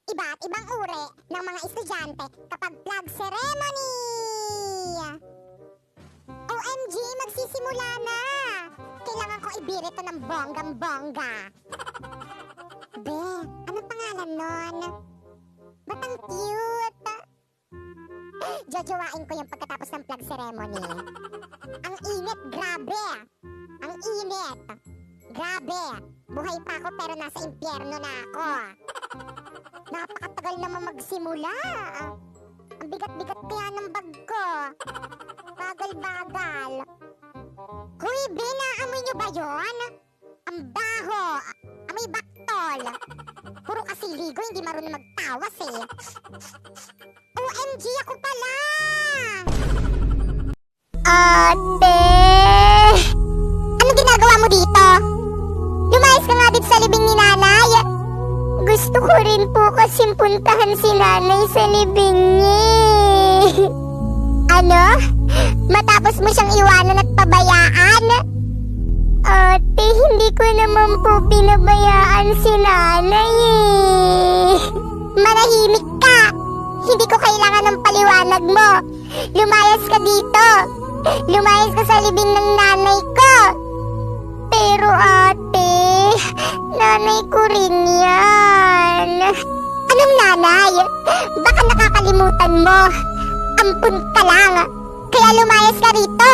iba't ibang uri ng mga estudyante kapag flag ceremony. OMG, magsisimula na! Kailangan ko ibirit ito ng bonggang-bongga. Be, anong pangalan nun? Ba't ang cute? Jojowain ko yung pagkatapos ng flag ceremony. Ang init, grabe! Ang init! Grabe! Buhay pa ako pero nasa impyerno na ako. Napakatagal naman magsimula. Ang bigat-bigat kaya ng bag ko. Bagal-bagal. Huy, Be, naamoy nyo ba yun? Ang baho. Amoy baktol. Puro kasi ligo, hindi marunong magtawas eh. OMG, ako pala! Ate! Ano ginagawa mo dito? Lumayas ka nga dito sa libing ni nanay. Gusto ko rin po kasing puntahan si nanay sa libing niya. Ano? Matapos mo siyang iwanan at pabayaan? Ate, hindi ko naman po pinabayaan si nanay eh. Manahimik ka! Hindi ko kailangan ng paliwanag mo. Lumayas ka dito. Lumayas ka sa libing ng nanay ko. Pero ate, nanay ko rin yan. Anong nanay? Baka nakakalimutan mo. Ampun ka lang. Kaya lumayas ka rito.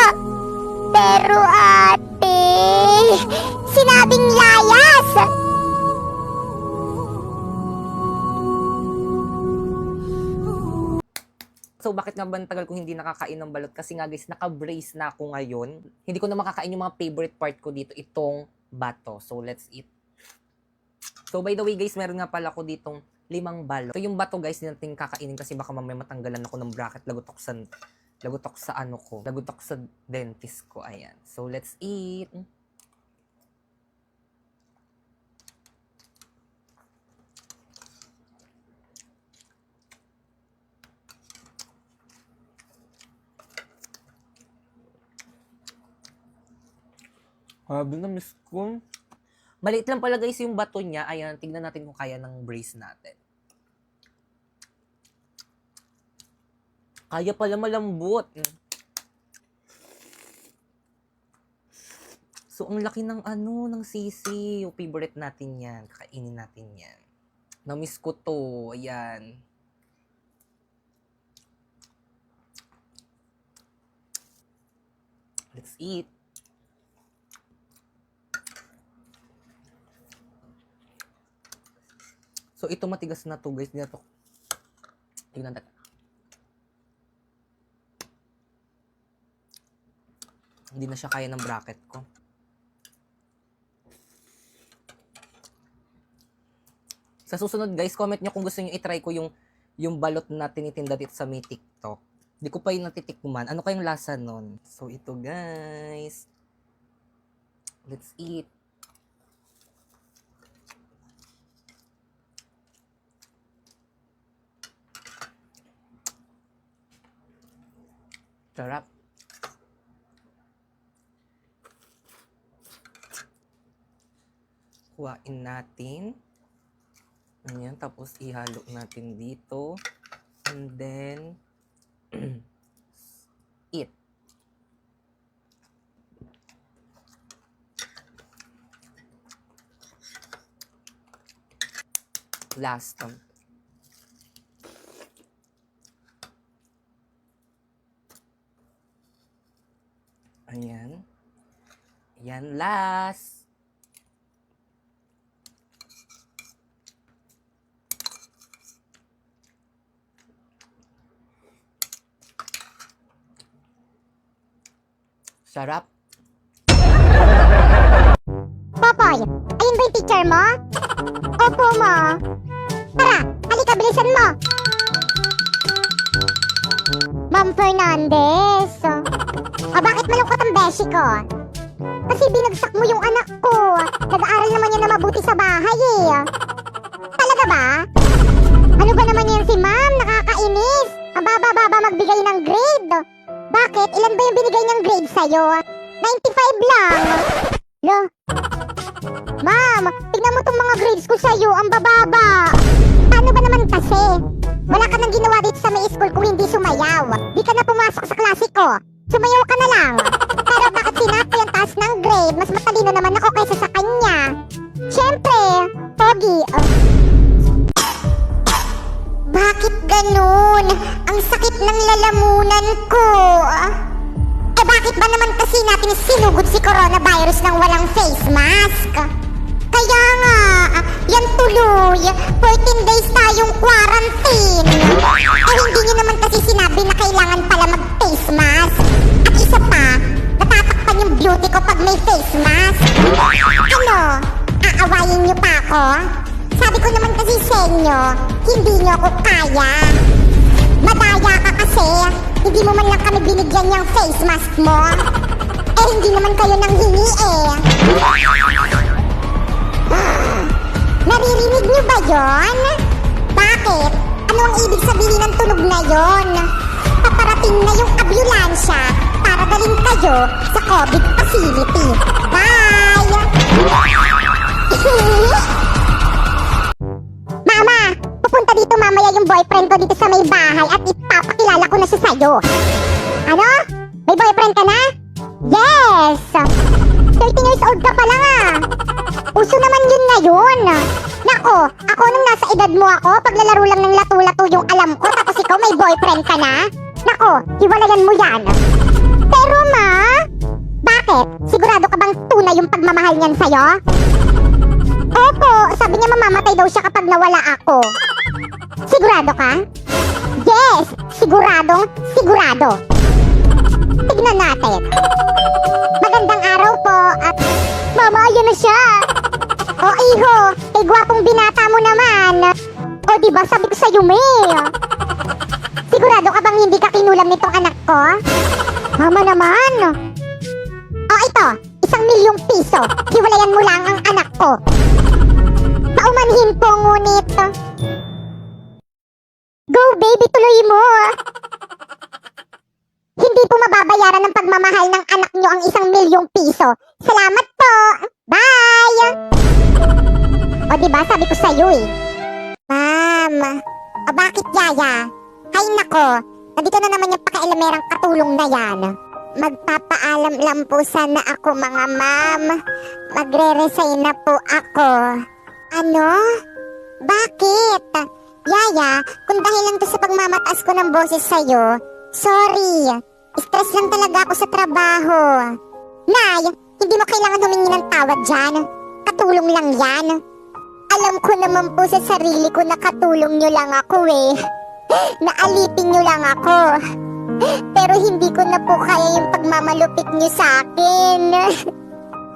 Pero ate, sinabing layas. So bakit nga ba ang tagal ko hindi nakakain ng balot? Kasi nga guys, naka-brace na ako ngayon. Hindi ko na makakain yung mga favorite part ko dito, itong bato. So let's eat. So by the way guys, meron nga pala ako ditong 5 balot. So yung bato guys, hindi natin kakainin kasi baka mamaya matanggalan ako ng bracket. Lagutok sa dentist ko. Ayan. So let's eat. Grabe na, miss ko. Maliit lang pala guys yung bato niya. Ayan, tignan natin kung kaya ng brace natin. Kaya pala malambot. So, ang laki ng ng sisi. Yung favorite natin yan. Kakainin natin yan. Na-miss ko to. Ayan. Let's eat. So, ito matigas na to, guys. Tignan natin. Hindi na siya kaya ng bracket ko. Sa susunod, guys, comment nyo kung gusto nyo itry ko yung balot na tinitinda dito sa may TikTok. Hindi ko pa yung natitikman. Ano kayong lasa nun? So, ito, guys. Let's eat. Sarap. Kuhain natin. Ayan, tapos ihalo natin dito. And then, eat. Last one. Ayan. Ayan, last. Sarap. Popoy, ayun ba yung teacher mo? Opo, ma. Tara, halika, bilisan mo. Ma'am Fernandez. Bakit malungkot ang beshi ko? Kasi binagsak mo yung anak ko. Nag-aaral naman yan na mabuti sa bahay eh. Talaga ba? Ano ba naman yan si ma'am? Nakakainis. Ang baba-baba magbigay ng grade. Bakit? Ilan ba yung binigay niyang grade sa'yo? 95 lang. Lo? Ma'am, tignan mo tong mga grades ko sa'yo. Ang bababa. Paano ba naman sumayaw. Di ka na pumasok sa klase ko. Sumayaw ka na lang. Pero bakit sinabi ang taas ng grade? Mas matalino naman ako kaysa sa kanya. Siyempre, pogi. Bakit ganun? Ang sakit ng lalamunan ko. Eh bakit ba naman kasi natin sinugod si coronavirus ng walang face mask? Kaya nga, yan tuloy, 14 days tayong quarantine. Eh hindi nyo naman kasi sinabi na kailangan pala mag-face mask. At isa pa, natatakpan yung beauty ko pag may face mask. Ano, aawayin nyo pa ako? Sabi ko naman kasi sa inyo, hindi nyo ako kaya. Madaya ka kasi, hindi mo man lang kami binigyan yung face mask mo. Eh hindi naman kayo nang hingi eh. Naririnig niyo ba yon? Bakit? Ano ang ibig sabihin ng tunog na yon? Paparating na yung ambulansya para dalhin kayo sa COVID facility. Bye! Mama! Pupunta dito mamaya yung boyfriend ko dito sa may bahay at ipapakilala ko na siya sa'yo. Ano? May boyfriend ka na? Yes! 13 years old ka pa lang ah! Uso naman yun ngayon. Nako, ako nung nasa edad mo ako, paglalaro lang ng lato-lato yung alam ko, tapos ikaw may boyfriend ka na? Nako, hiwalayan mo yan. Pero ma, bakit? Sigurado ka bang tunay yung pagmamahal niyan sa'yo? Opo, sabi niya mamamatay daw siya kapag nawala ako. Sigurado ka? Yes, siguradong sigurado. Tignan natin. Magandang araw po at... Mama, ayan na siya. O iho, gwapong binata mo naman. O diba sabi ko sa'yo, May. Sigurado ka bang hindi ka kinulam nitong anak ko? Mama naman. O ito, 1,000,000 piso. Hiwalayan mo lang ang anak ko. Paumanhin po ngunit. Go baby, tuloy mo. Hindi po mababayaran ng pagmamahal ng anak nyo ang 1,000,000 piso. Salamat po. Bye! O diba sabi ko sa'yo eh. Ma'am, o bakit yaya? Hay nako, nandito na naman yung pakialamerang katulong na yan. Magpapaalam lang po sana ako mga ma'am. Magre-resign na po ako. Ano? Bakit? Yaya, kung dahil lang to sa pagmamataas ko ng boses sa'yo, sorry. Stress lang talaga ako sa trabaho. Nay, hindi mo kailangan humingi ng tawad dyan. Katulong lang yan. Alam ko naman po sa sarili ko na katulong nyo lang ako eh. Naalipin nyo lang ako. Pero hindi ko na po kaya yung pagmamalupit nyo sa akin.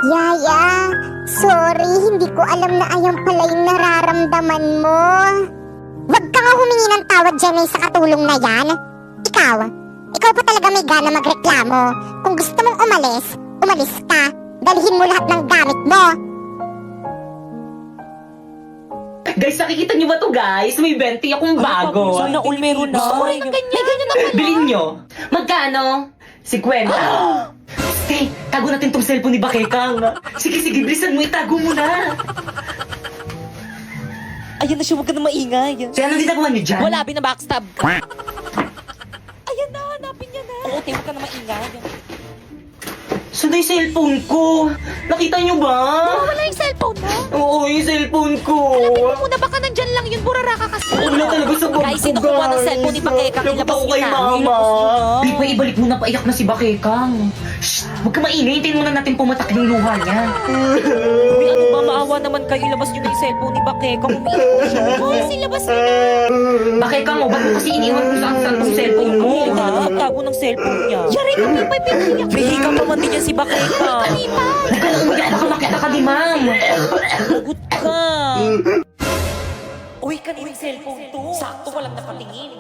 Yaya, sorry, hindi ko alam na ayan pala yung nararamdaman mo. Huwag ka nga humingi ng tawad dyan eh sa katulong na yan. Ikaw pa talaga may gana magreklamo. Kung gusto mong umalis, umalis ka. Dalhin mo lahat ng gamit mo. Guys, nakikita niyo ba to guys? May 20 akong bago. Sana all meron na. Gusto ko rin ng ganyan. May ganyan na pala. Bilhin nyo. Magkano? 50. Stay, tago natin tong cellphone ni Bakekang. Sige, bilisan mo, itago mo na. Ayan na siya, huwag ka na maingay. So, anong ginagawa niyo dyan? Wala, binabackstab. Ayan na, hanapin niya na. Oo, te, huwag ka na maingay. Saan na yung cellphone ko? Nakita niyo ba? Wala yung cellphone mo. Oo, yung cellphone ko. Hanapin mo muna, baka nandyan lang yun. Burara ka kasi. Wala talaga sa bag Guys, ko, sino kumuha ng cellphone ni Bakekang? Lagot Ilabas ako niyo kay na. mama. Ilabas niyo na. Di pa, ibalik mo na, paiyak na si Bakekang. Shh, huwag ka maingay. Hintayin muna natin pumatak yung luha niya. Uy, ano ba, maawa naman kayo. Ilabas niyo na yung cellphone ni Bakekang. Umiiyak siya. Guys, ilabas niyo na. Bakekang, ba't mo kasi iniwan kung saan tong cellphone mo? Tago ng cellphone niya. Yari ka, Pipay, piniyak. May hika pa man din yan si Bakekang. Huwag ka na umiyak, baka makita ka ni ma'am. Lagot ka. Uy, kanina yung cellphone to. Sakto, walang nakatingin.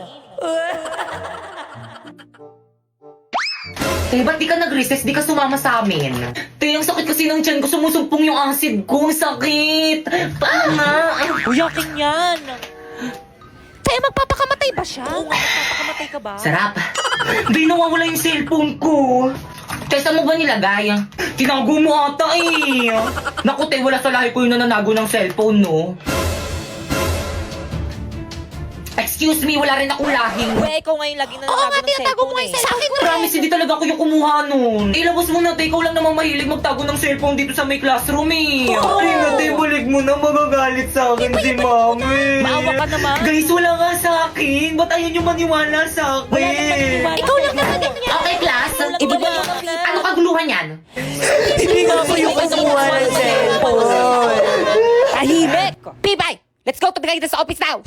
Te, ba't di ka nag-recess? Di ka sumama sa amin. Te, ang sakit kasi ng tiyan ko. Sumusumpong yung acid ko. Ang sakit. Panga. Uy, akin yan. Kaya magpapakamatay ba siya? Oo nga, magpapakamatay ka ba? Sarap. Di nawawala yung cellphone ko. Te, saan mo ba nilagay? Tinago mo ata eh. Naku, te, wala sa lahi ko yung nananago ng cellphone, no? Excuse me, wala rin akong lahing. Uy, ikaw ngayon lagi na natago ng cellphone eh. Promise, hindi talaga ako yung kumuha nun. Ilabas mo na, te. Ikaw lang naman mahilig magtago ng cellphone dito sa may classroom eh. Ay, nate, balik mo na. Magagalit sa akin si mami. Maawa ka naman. Guys, wala nga sa akin. Ba't ayaw nyo maniwala sa akin? Wala naman naniwala. Ikaw lang naman ganyan. Okay, class. Walang Ibaba maniwala mo. na. Ano kaguluhan yan? Hindi nga ako yung kumuha ng cellphone. Tahimik! Pibay! Let's go to the guidance office now!